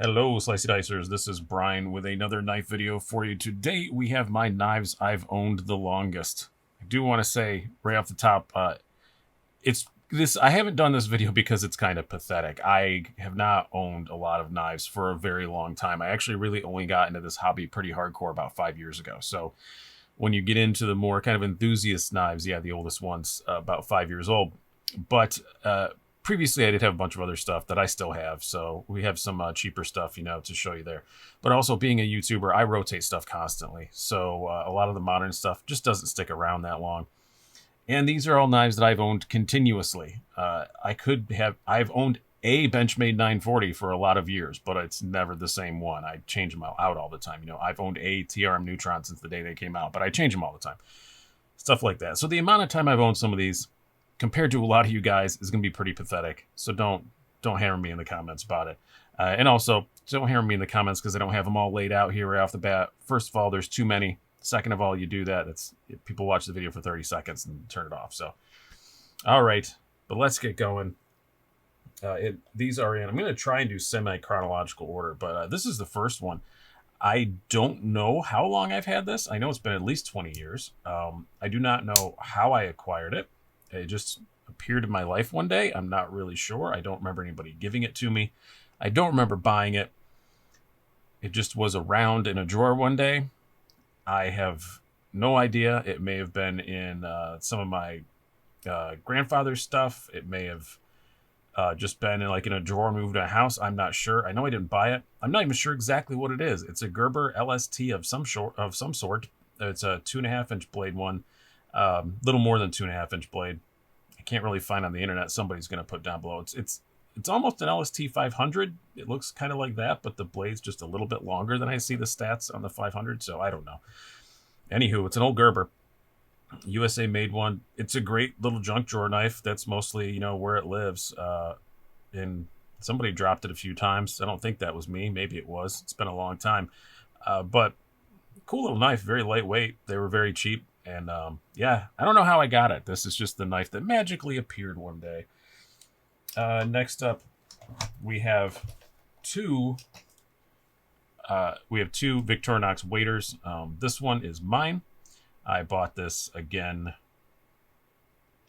Hello, Slicey Dicers. This is Brian with another knife video for you. Today, we have my knives I've owned the longest. I do want to say right off the top, it's this. I haven't done this video because it's kind of pathetic. I have not owned a lot of knives for a very long time. I actually really only got into this hobby pretty hardcore about 5 years ago. So when you get into the more kind of enthusiast knives, yeah, the oldest one's about 5 years old. But previously I did have a bunch of other stuff that I still have. So we have some cheaper stuff, to show you there. But also being a YouTuber, I rotate stuff constantly. So a lot of the modern stuff just doesn't stick around that long. And these are all knives that I've owned continuously. I've owned a Benchmade 940 for a lot of years, but it's never the same one. I change them out all the time. I've owned a TRM Neutron since the day they came out, but I change them all the time. Stuff like that. So the amount of time I've owned some of these compared to a lot of you guys is going to be pretty pathetic. So don't hammer me in the comments about it. And also, don't hammer me in the comments because I don't have them all laid out here right off the bat. First of all, there's too many. Second of all, you do that, people watch the video for 30 seconds and turn it off. So, all right, but let's get going. These are in. I'm going to try and do semi-chronological order, but this is the first one. I don't know how long I've had this. I know it's been at least 20 years. I do not know how I acquired it. It just appeared in my life one day. I'm not really sure. I don't remember anybody giving it to me. I don't remember buying it. It just was around in a drawer one day. I have no idea. It may have been in some of my grandfather's stuff. It may have just been in a drawer moved to a house. I'm not sure. I know I didn't buy it. I'm not even sure exactly what it is. It's a Gerber LST of some sort. It's a 2.5-inch blade one. Little more than 2.5-inch blade. I can't really find on the internet. Somebody's going to put down below. It's almost an LST 500. It looks kind of like that, but the blade's just a little bit longer than I see the stats on the 500. So I don't know. Anywho, it's an old Gerber. USA made one. It's a great little junk drawer knife. That's mostly, where it lives. And somebody dropped it a few times. I don't think that was me. Maybe it was. It's been a long time. But cool little knife. Very lightweight. They were very cheap. And yeah, I don't know how I got it. This is just the knife that magically appeared one day. Next up, we have two Victorinox waders. This one is mine. I bought this again,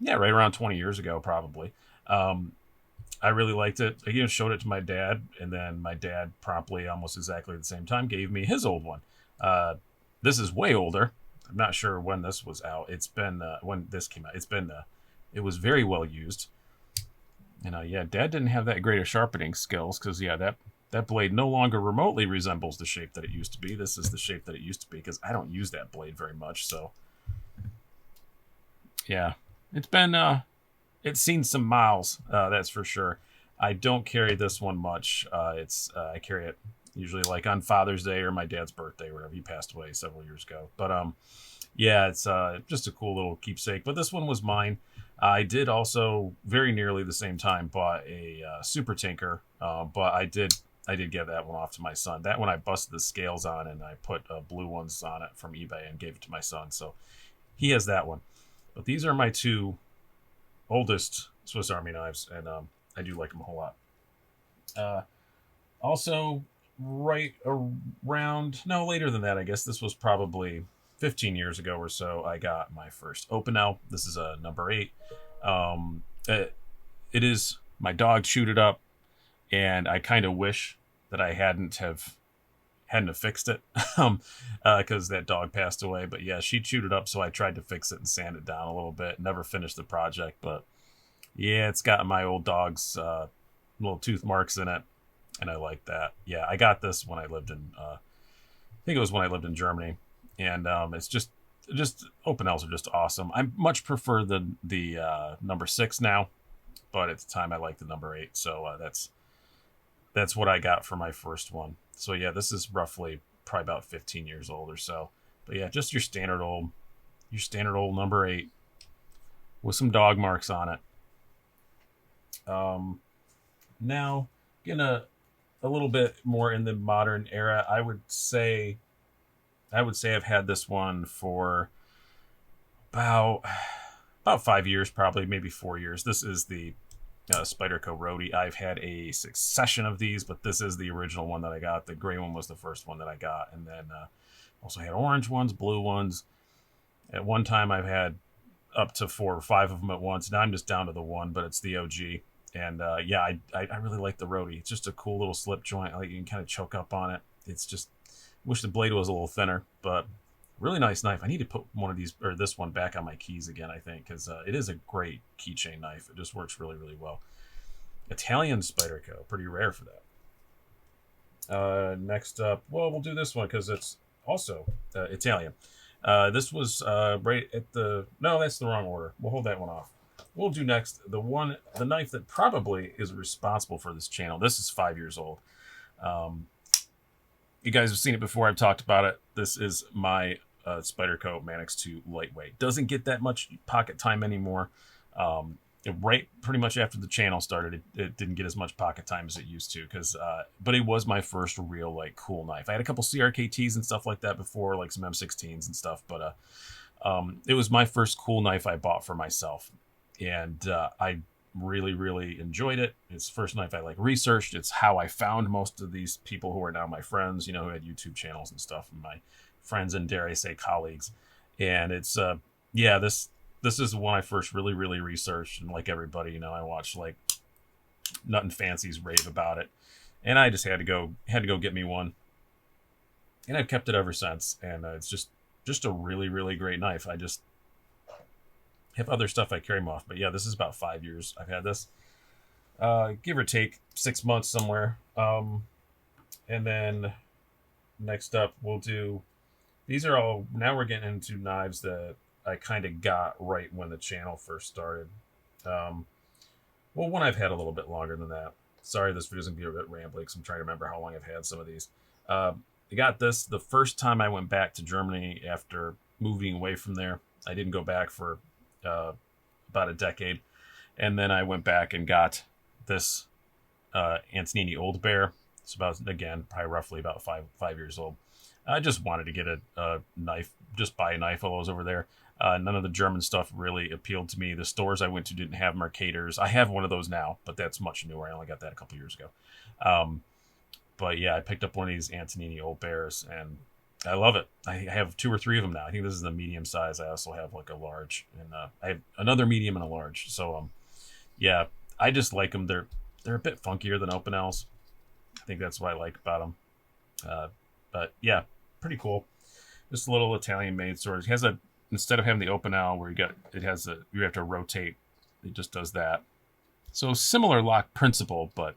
yeah, right around 20 years ago, probably. I really liked it. I even showed it to my dad, and then my dad promptly, almost exactly at the same time, gave me his old one. This is way older. I'm not sure when this was out. It's been when this came out. It was very well used. And yeah, Dad didn't have that great of sharpening skills because yeah, that blade no longer remotely resembles the shape that it used to be. This is the shape that it used to be because I don't use that blade very much. So yeah, it's seen some miles. That's for sure. I don't carry this one much. I carry it usually like on Father's Day or my dad's birthday, or whatever. He passed away several years ago. But yeah, it's just a cool little keepsake. But this one was mine. I did also very nearly the same time bought a Super Tinker, but I did give that one off to my son. That one I busted the scales on and I put blue ones on it from eBay and gave it to my son. So he has that one. But these are my two oldest Swiss Army knives, and I do like them a whole lot. Also, right around, no, later than that, I guess this was probably 15 years ago or so, I got my first opinel. This is a number 8. It is, my dog chewed it up, and I kind of wish that I hadn't have fixed it because that dog passed away. But yeah, she chewed it up, so I tried to fix it and sand it down a little bit. Never finished the project, but yeah, it's got my old dog's little tooth marks in it, and I like that. Yeah, I got this when I lived in I think it was when I lived in Germany, and it's just opinels are just awesome. I much prefer the number 6 now, but at the time I liked the number 8, so that's what I got for my first one. So yeah, this is roughly probably about 15 years old or so. But yeah, just your standard old number 8 with some dog marks on it. Now, getting a little bit more in the modern era, I would say I've had this one for about 5 years, probably maybe 4 years. This is the Spyderco roadie. I've had a succession of these, but this is the original one that I got. The gray one was the first one that I got, and then also had orange ones, blue ones. At one time, I've had up to 4 or 5 of them at once. Now I'm just down to the one, but it's the OG. And yeah, I really like the roadie. It's just a cool little slip joint. Like, you can kind of choke up on it. It's just, wish the blade was a little thinner, but really nice knife. I need to put one of these, or this one, back on my keys again, I think, because it is a great keychain knife. It just works really, really well. Italian Spyderco, pretty rare for that. Next up, well, we'll do this one because it's also Italian. This was right at the, no, that's the wrong order. We'll hold that one off. We'll do next the knife that probably is responsible for this channel. This is 5 years old. You guys have seen it before. I've talked about it. This is my Spyderco Manix 2 Lightweight. Doesn't get that much pocket time anymore. Right pretty much after the channel started, it didn't get as much pocket time as it used to, but it was my first real like cool knife. I had a couple CRKTs and stuff like that before, like some M16s and stuff, but it was my first cool knife I bought for myself, and I really, really enjoyed it. It's the first knife I like researched. It's how I found most of these people who are now my friends, you know, who had YouTube channels and stuff, and my friends and, dare I say, colleagues. And it's yeah, this is the one I first really, really researched, and like everybody, you know, I watched like Nut and Fancies rave about it, and I just had to go get me one, and I've kept it ever since. And it's just a really, really great knife. I just have other stuff I carry them off, but yeah, this is about 5 years I've had this, give or take 6 months somewhere. And then next up, we'll do, these are all, now we're getting into knives that I kind of got right when the channel first started. Well, one I've had a little bit longer than that. Sorry, this video's gonna be a bit rambling because I'm trying to remember how long I've had some of these. I got this the first time I went back to Germany after moving away from there. I didn't go back for about a decade, and then I went back and got this Antonini Old Bear. It's about, again, probably roughly about five years old. I just wanted to get a knife, just buy a knife while I was over there. None of the German stuff really appealed to me. The stores I went to didn't have Mercators. I have one of those now, but that's much newer. I only got that a couple years ago. But yeah, I picked up one of these Antonini Old Bears, and I love it. I have 2 or 3 of them now. I think this is the medium size. I also have like a large, and I have another medium and a large. So yeah, I just like them. They're a bit funkier than opinels. I think that's what I like about them. But yeah, pretty cool. Just a little Italian made sword. It has a, instead of having the opinel where you have to rotate, it just does that. So similar lock principle, but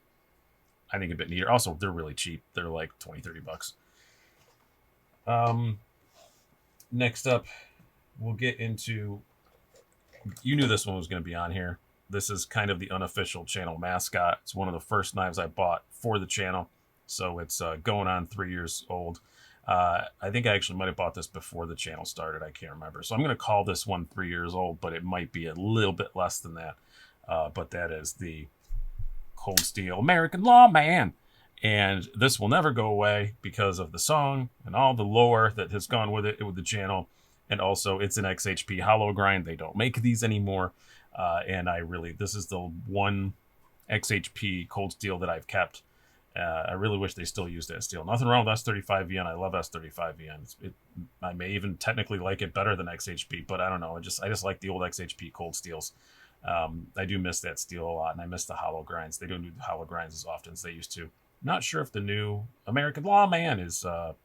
I think a bit neater. Also, they're really cheap. They're like 20-30 bucks. Next up, we'll get into, you knew this one was going to be on here. This is kind of the unofficial channel mascot. It's one of the first knives I bought for the channel, so it's going on 3 years old. I think I actually might have bought this before the channel started. I can't remember. So I'm going to call this one 3 years old, but it might be a little bit less than that. But that is the Cold Steel American Lawman. And this will never go away because of the song and all the lore that has gone with it, with the channel. And also, it's an XHP hollow grind. They don't make these anymore. And this is the one XHP cold steel that I've kept. I really wish they still used that steel. Nothing wrong with S35VN. I love S35VN. I may even technically like it better than XHP, but I don't know. I just like the old XHP cold steels. I do miss that steel a lot, and I miss the hollow grinds. They don't do the hollow grinds as often as they used to. Not sure if the new American Lawman is hollow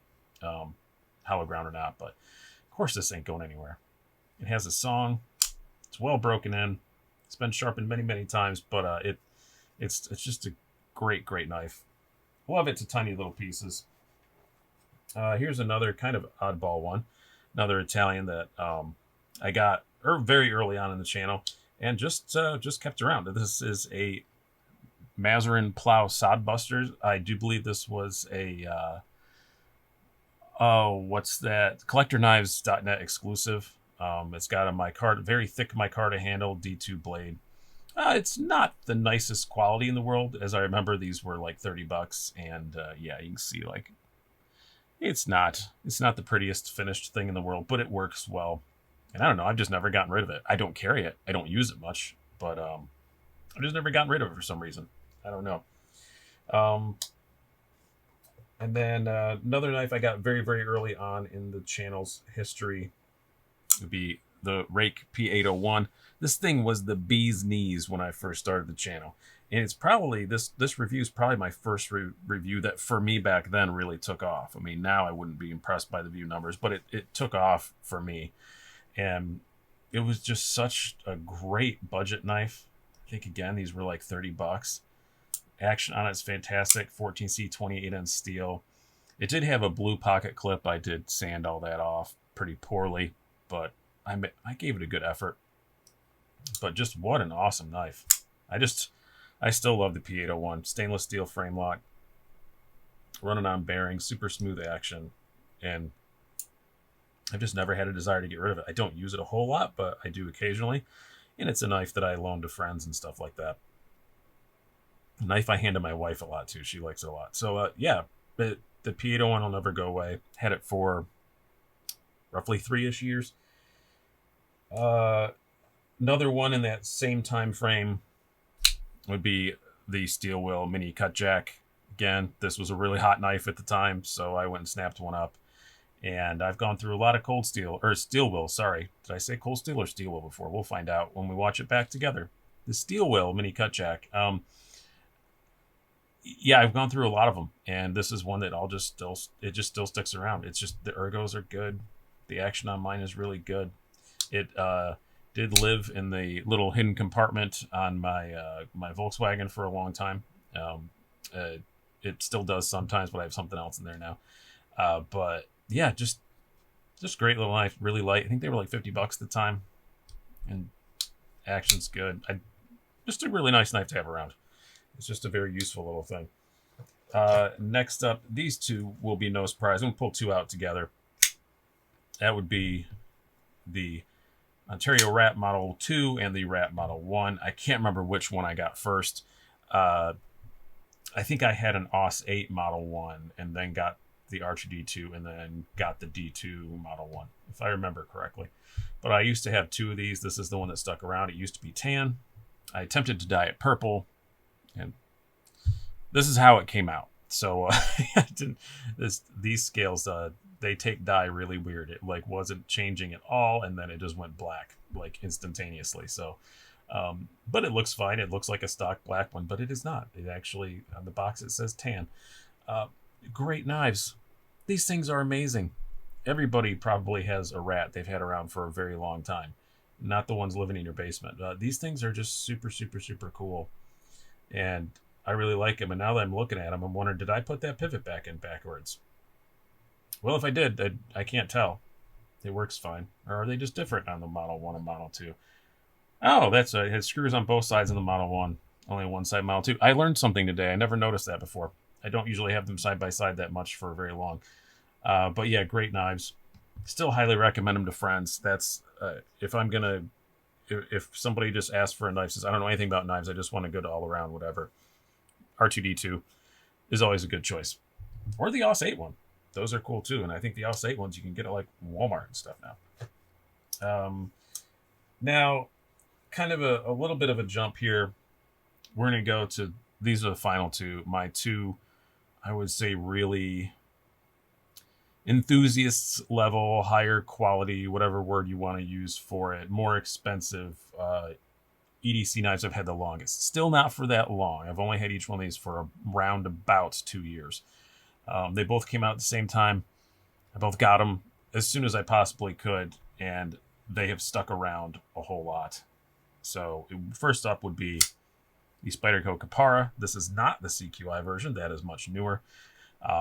ground or not, but of course this ain't going anywhere. It has a song. It's well broken in. It's been sharpened many, many times, but it's just a great, great knife. Love it to tiny little pieces. Here's another kind of oddball one. Another Italian that I got very early on in the channel and just kept around. This is a Masurin plow sodbuster. I do believe this was a what's that? CollectorKnives.net exclusive. It's got a micarta, very thick micarta handle, D2 blade. It's not the nicest quality in the world. As I remember, these were like 30 bucks, and yeah, you can see like it's not the prettiest finished thing in the world, but it works well. And I don't know, I've just never gotten rid of it. I don't carry it. I don't use it much, but I've just never gotten rid of it for some reason. I don't know. Um, and then another knife I got very, very early on in the channel's history would be the Ruike P801. This thing was the bee's knees when I first started the channel. And it's probably, this review is probably my first review that for me back then really took off. I mean, now I wouldn't be impressed by the view numbers, but it took off for me. And it was just such a great budget knife. I think, again, these were like $30. Action on it's fantastic. 14C 28N steel. It did have a blue pocket clip. I did sand all that off pretty poorly, but I gave it a good effort. But just what an awesome knife. I still love the P801. Stainless steel frame lock, running on bearings, super smooth action, and I've just never had a desire to get rid of it. I don't use it a whole lot, but I do occasionally, and it's a knife that I loan to friends and stuff like that. A knife I hand to my wife a lot too. She likes it a lot. So yeah, but the P801 will never go away. Had it for roughly 3-ish years. Another one in that same time frame would be the steel wheel mini cutjack. Again, this was a really hot knife at the time, so I went and snapped one up. And I've gone through a lot of cold steel, or steel wheel, sorry. Did I say cold steel or steel wheel before? We'll find out when we watch it back together. The steel wheel mini cutjack. Yeah, I've gone through a lot of them, and this is one that it just still sticks around. It's just the ergos are good. The action on mine is really good. It did live in the little hidden compartment on my my Volkswagen for a long time. It still does sometimes, but I have something else in there now. But yeah, just great little knife, really light. I think they were like $50 at the time, and action's good. Just a really nice knife to have around. It's just a very useful little thing. Next up, these two will be no surprise. I'm going to pull two out together. That would be the Ontario Rat Model 2 and the Rat Model 1. I can't remember which one I got first. I think I had an AUS 8 Model 1 and then got the R2D2 and then got the D2 Model 1, if I remember correctly. But I used to have two of these. This is the one that stuck around. It used to be tan. I attempted to dye it purple, and this is how it came out. So these scales, they take dye really weird. It like wasn't changing at all, and then it just went black like instantaneously. So, but it looks fine. It looks like a stock black one, but it is not. It actually, on the box, it says tan. Great knives. These things are amazing. Everybody probably has a rat they've had around for a very long time. Not the ones living in your basement. These things are just super, super, super cool. And I really like them. And now that I'm looking at them, I'm wondering, did I put that pivot back in backwards? Well, if I did, I can't tell. It works fine. Or are they just different on the Model 1 and Model 2? Oh, that's it has screws on both sides of the Model 1. Only one side Model 2. I learned something today. I never noticed that before. I don't usually have them side by side that much for very long. But yeah, great knives. Still highly recommend them to friends. That's if somebody just asks for a knife, says I don't know anything about knives, I just want a good all around whatever, R2D2 is always a good choice. Or the AUS 8 one. Those are cool too. And I think the AUS 8 ones you can get at like Walmart and stuff now. Now, kind of a little bit of a jump here. We're going to go to, these are the final two. My two, I would say, really enthusiasts level, higher quality, whatever word you want to use for it, more expensive EDC knives I've had the longest. Still not for that long. I've only had each one of these for around about 2 years. They both came out at the same time. I both got them as soon as I possibly could, and they have stuck around a whole lot. So first up would be the Spyderco Kapara. This is not the CQI version. That is much newer.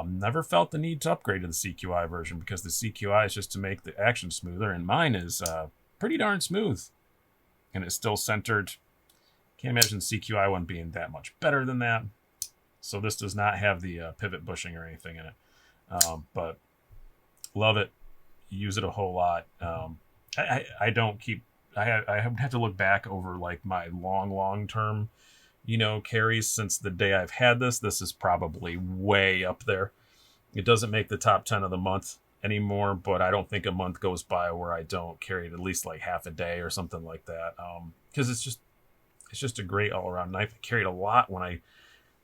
Never felt the need to upgrade to the CQI version because the CQI is just to make the action smoother, and mine is pretty darn smooth. And it's still centered. Can't imagine the CQI one being that much better than that. So this does not have the pivot bushing or anything in it. But love it. Use it a whole lot. I don't keep... I have to look back over like my long term carries since the day I've had this. This is probably way up there. It doesn't make the top 10 of the month anymore, but I don't think a month goes by where I don't carry it at least like half a day or something like that. Because It's just a great all-around knife. I carry it a lot when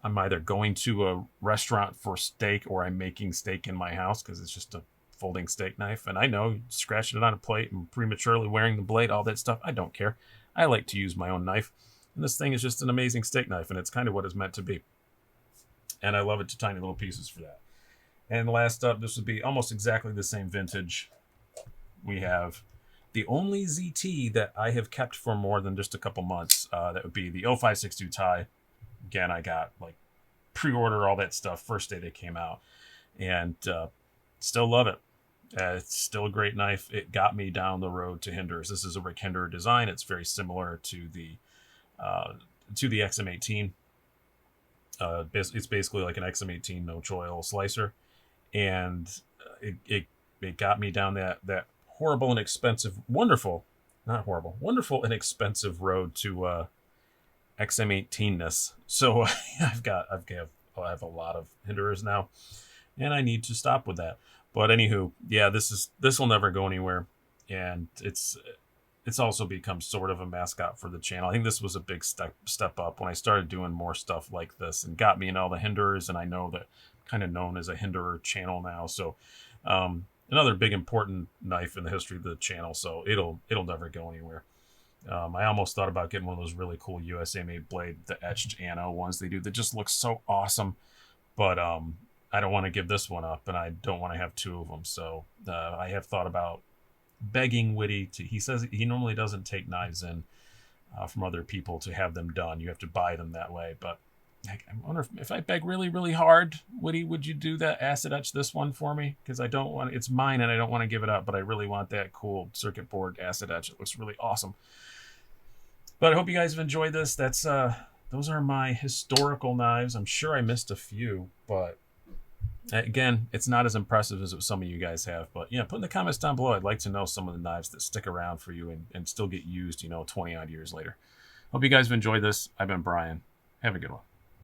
I'm either going to a restaurant for steak or I'm making steak in my house, because it's just a folding steak knife. And I know, scratching it on a plate and prematurely wearing the blade, all that stuff, I don't care. I like to use my own knife. And this thing is just an amazing steak knife, and it's kind of what it's meant to be. And I love it to tiny little pieces for that. And last up, this would be almost exactly the same vintage. We have the only ZT that I have kept for more than just a couple months. That would be the 0562 tie. Again, I got like pre-order, all that stuff, first day they came out. And still love it. It's still a great knife. It got me down the road to Hinders. This is a Rick Hinder design. It's very similar to the XM18. It's basically like an XM18 no-choil slicer. And it got me down that horrible and expensive, wonderful and expensive road to XM18ness. So I have a lot of Hinders now, and I need to stop with that. But anywho, yeah, this will never go anywhere, and it's also become sort of a mascot for the channel. I think this was a big step up when I started doing more stuff like this, and got me in all the Hinders, and I know that I'm kind of known as a Hinderer channel now. So another big important knife in the history of the channel, so it'll never go anywhere. I almost thought about getting one of those really cool USA made blade, the etched anno ones they do that just look so awesome, but I don't want to give this one up, and I don't want to have two of them. So I have thought about begging Whitty to. He says he normally doesn't take knives in from other people to have them done. You have to buy them that way. But I wonder if I beg really, really hard, Whitty, would you do that? Acid etch this one for me? Because I don't want it's mine and I don't want to give it up, but I really want that cool circuit board acid etch. It looks really awesome. But I hope you guys have enjoyed this. That's those are my historical knives. I'm sure I missed a few, but again, it's not as impressive as some of you guys have. But yeah, put in the comments down below. I'd like to know some of the knives that stick around for you and still get used, 20 odd years later. Hope you guys have enjoyed this. I've been Brian. Have a good one.